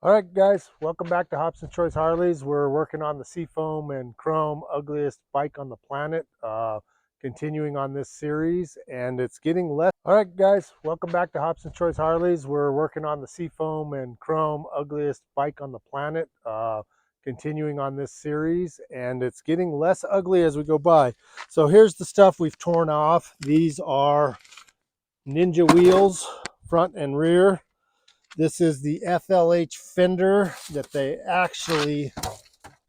All right, guys, welcome back to Hobson Choice Harleys. We're working on the Seafoam and Chrome ugliest bike on the planet, continuing on this series, and it's getting less. All right, guys, welcome back to Hobson Choice Harleys. We're working on the Seafoam and Chrome ugliest bike on the planet, continuing on this series, and it's getting less ugly as we go by. So here's the stuff we've torn off. These are Ninja wheels, front and rear. This is the XLCH fender that they actually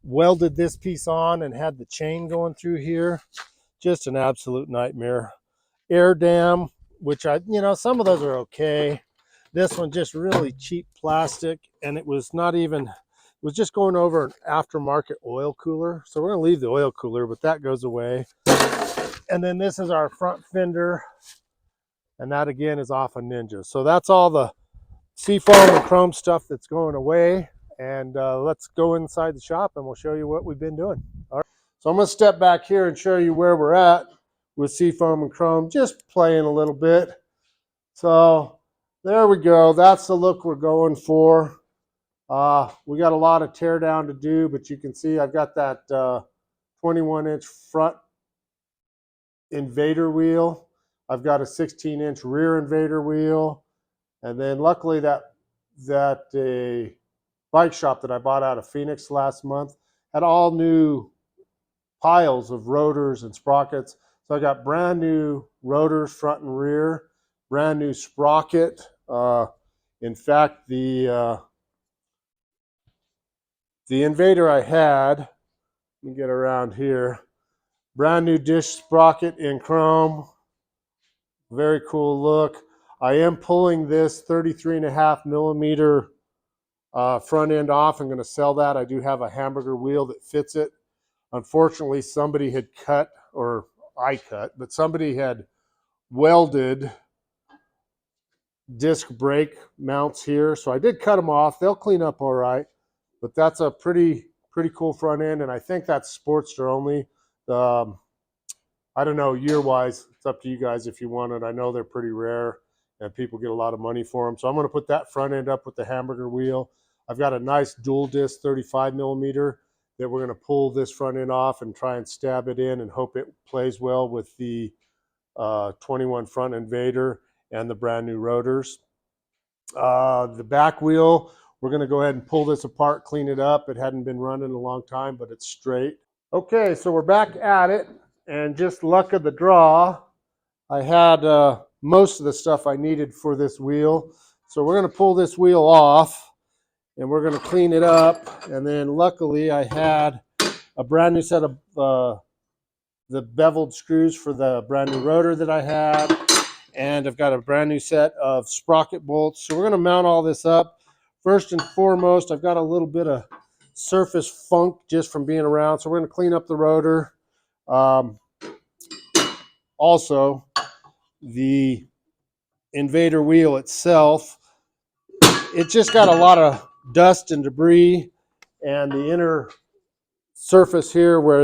welded this piece on and had the chain going through here. Just an absolute nightmare. Air dam, which some of those are okay. This one just really cheap plastic, and it was just going over an aftermarket oil cooler. So we're gonna leave the oil cooler, but that goes away. And then this is our front fender, and that again is off a Ninja. So that's all the Seafoam and Chrome stuff that's going away, and let's go inside the shop and we'll show you what we've been doing. All right. So I'm going to step back here and show you where we're at with Seafoam and Chrome, just playing a little bit. So there we go. That's the look we're going for. We got a lot of tear down to do, but you can see I've got that 21-inch front invader wheel. I've got a 16-inch rear invader wheel. And then luckily that a bike shop that I bought out of Phoenix last month had all new piles of rotors and sprockets. So I got brand new rotors front and rear, brand new sprocket. In fact, the Invader I had, let me get around here, brand new dish sprocket in chrome. Very cool look. I am pulling this 33.5 millimeter front end off. I'm going to sell that. I do have a hamburger wheel that fits it. Unfortunately, somebody had cut, or I cut, but somebody had welded disc brake mounts here. So I did cut them off. They'll clean up all right, but that's a pretty cool front end, and I think that's Sportster only. I don't know, year-wise, it's up to you guys if you want it. I know they're pretty rare, and people get a lot of money for them. So I'm going to put that front end up with the hamburger wheel. I've got a nice dual disc 35 millimeter that we're going to pull this front end off and try and stab it in and hope it plays well with the 21 front invader and the brand new rotors. The back wheel, we're going to go ahead and pull this apart, clean it up. It hadn't been running in a long time, but it's straight. Okay, so we're back at it, and just luck of the draw, I had most of the stuff I needed for this wheel. So we're going to pull this wheel off and we're going to clean it up. And then luckily I had a brand new set of the beveled screws for the brand new rotor that I had. And I've got a brand new set of sprocket bolts. So we're going to mount all this up. First and foremost, I've got a little bit of surface funk just from being around. So we're going to clean up the rotor. Also, the Invader wheel itself, it just got a lot of dust and debris, and the inner surface here where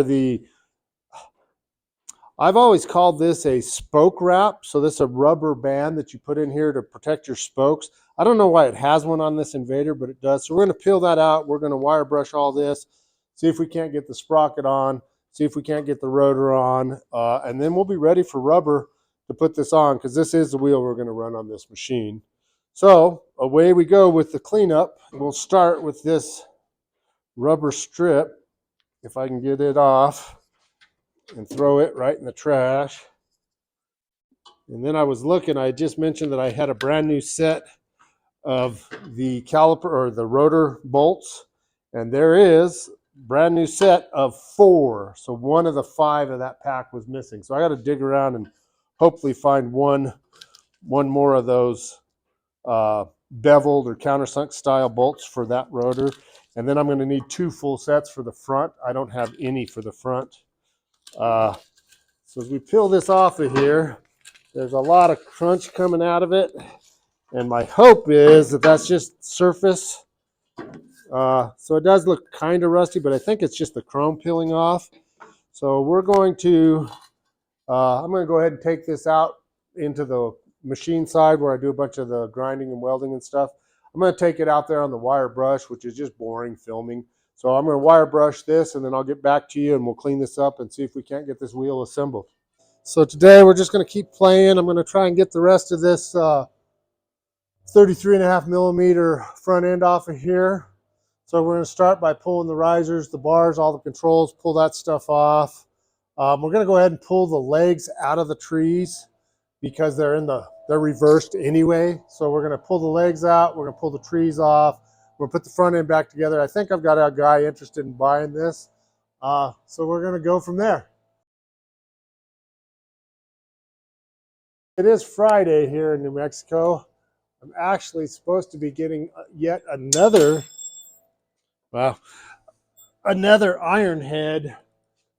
I've always called this a spoke wrap. So this is a rubber band that you put in here to protect your spokes. I don't know why it has one on this Invader, but it does. So we're going to peel that out. We're going to wire brush all this, see if we can't get the sprocket on, see if we can't get the rotor on, and then we'll be ready for rubber to put this on, because this is the wheel we're going to run on this machine. So away we go with the cleanup. We'll start with this rubber strip, if I can get it off, and throw it right in the trash. And then I was looking, I just mentioned that I had a brand new set of the caliper or the rotor bolts, and there is brand new set of 4. So one of the 5 of that pack was missing. So I got to dig around and hopefully find one more of those beveled or countersunk style bolts for that rotor. And then I'm going to need 2 full sets for the front. I don't have any for the front. So as we peel this off of here, there's a lot of crunch coming out of it. And my hope is that that's just surface. So it does look kind of rusty, but I think it's just the chrome peeling off. So we're going to, I'm going to go ahead and take this out into the machine side where I do a bunch of the grinding and welding and stuff. I'm going to take it out there on the wire brush, which is just boring filming. So I'm going to wire brush this, and then I'll get back to you and we'll clean this up and see if we can't get this wheel assembled. So today we're just going to keep playing. I'm going to try and get the rest of this 33.5 millimeter front end off of here. So we're going to start by pulling the risers, the bars, all the controls, pull that stuff off. We're going to go ahead and pull the legs out of the trees because they're reversed anyway. So we're going to pull the legs out. We're going to pull the trees off. We'll put the front end back together. I think I've got a guy interested in buying this. So we're going to go from there. It is Friday here in New Mexico. I'm actually supposed to be getting yet another Ironhead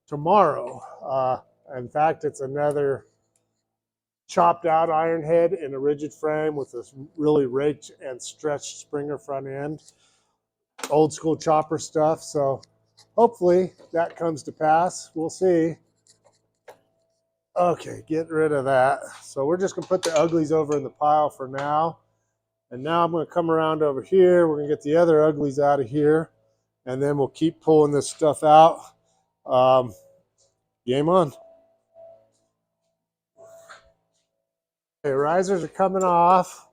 tomorrow. In fact, it's another chopped out Ironhead in a rigid frame with this really raked and stretched Springer front end. Old school chopper stuff. So hopefully that comes to pass. We'll see. Okay, get rid of that. So we're just going to put the uglies over in the pile for now. And now I'm going to come around over here. We're going to get the other uglies out of here. And then we'll keep pulling this stuff out. Game on. Okay, risers are coming off.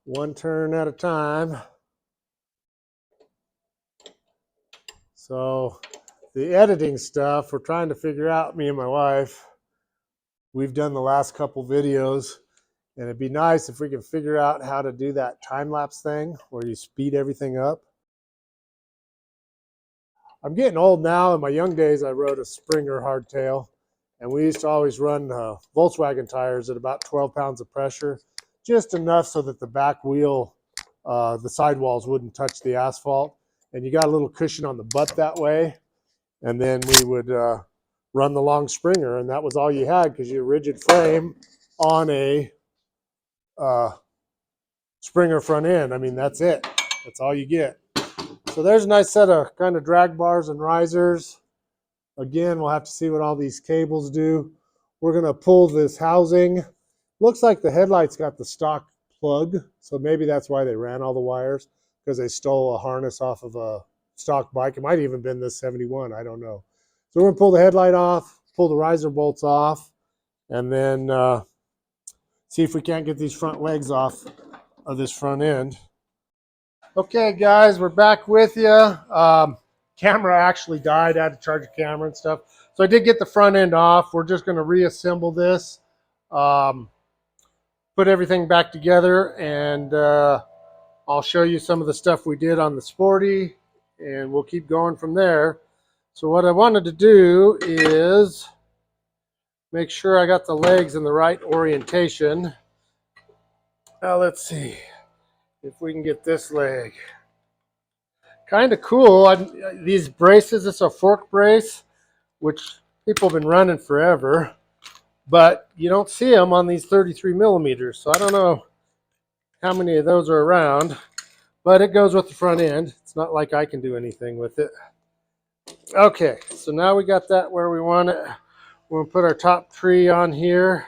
One turn at a time. So the editing stuff, we're trying to figure out, me and my wife. We've done the last couple videos, and it'd be nice if we could figure out how to do that time-lapse thing where you speed everything up. I'm getting old now. In my young days, I rode a Springer hardtail, and we used to always run Volkswagen tires at about 12 pounds of pressure, just enough so that the back wheel, the sidewalls wouldn't touch the asphalt. And you got a little cushion on the butt that way. And then we would run the long Springer, and that was all you had because you're a rigid frame on a Springer front end. I mean, that's it. That's all you get. So there's a nice set of kind of drag bars and risers. Again, we'll have to see what all these cables do. We're going to pull this housing. Looks like the headlights got the stock plug, so maybe that's why they ran all the wires, because they stole a harness off of a stock bike. It might have even been this 71. I don't know. So we're going to pull the headlight off, pull the riser bolts off, and then see if we can't get these front legs off of this front end. Okay, guys, we're back with you. Camera actually died. I had to charge the camera and stuff. So I did get the front end off. We're just going to reassemble this, put everything back together, and I'll show you some of the stuff we did on the Sporty, and we'll keep going from there. So what I wanted to do is make sure I got the legs in the right orientation. Now let's see if we can get this leg. Kind of cool. These braces, it's a fork brace, which people have been running forever, but you don't see them on these 33 millimeters. So I don't know how many of those are around, but it goes with the front end. It's not like I can do anything with it. Okay, so now we got that where we want it. We're going to put our top tree on here.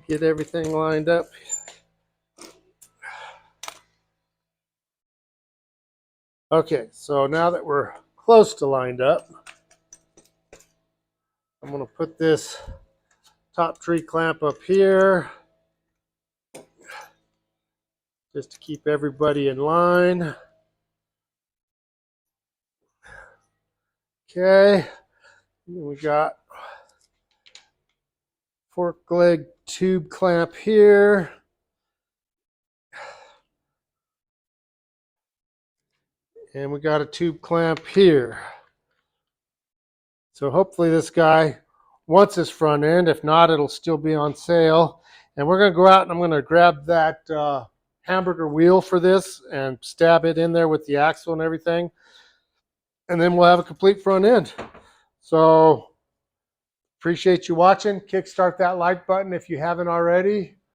Get everything lined up. Okay, so now that we're close to lined up, I'm going to put this top tree clamp up here just to keep everybody in line. Okay, we got fork leg tube clamp here. And we got a tube clamp here. So hopefully this guy wants his front end. If not, it'll still be on sale. And we're going to go out and I'm going to grab that hamburger wheel for this and stab it in there with the axle and everything. And then we'll have a complete front end. So appreciate you watching. Kickstart that like button if you haven't already.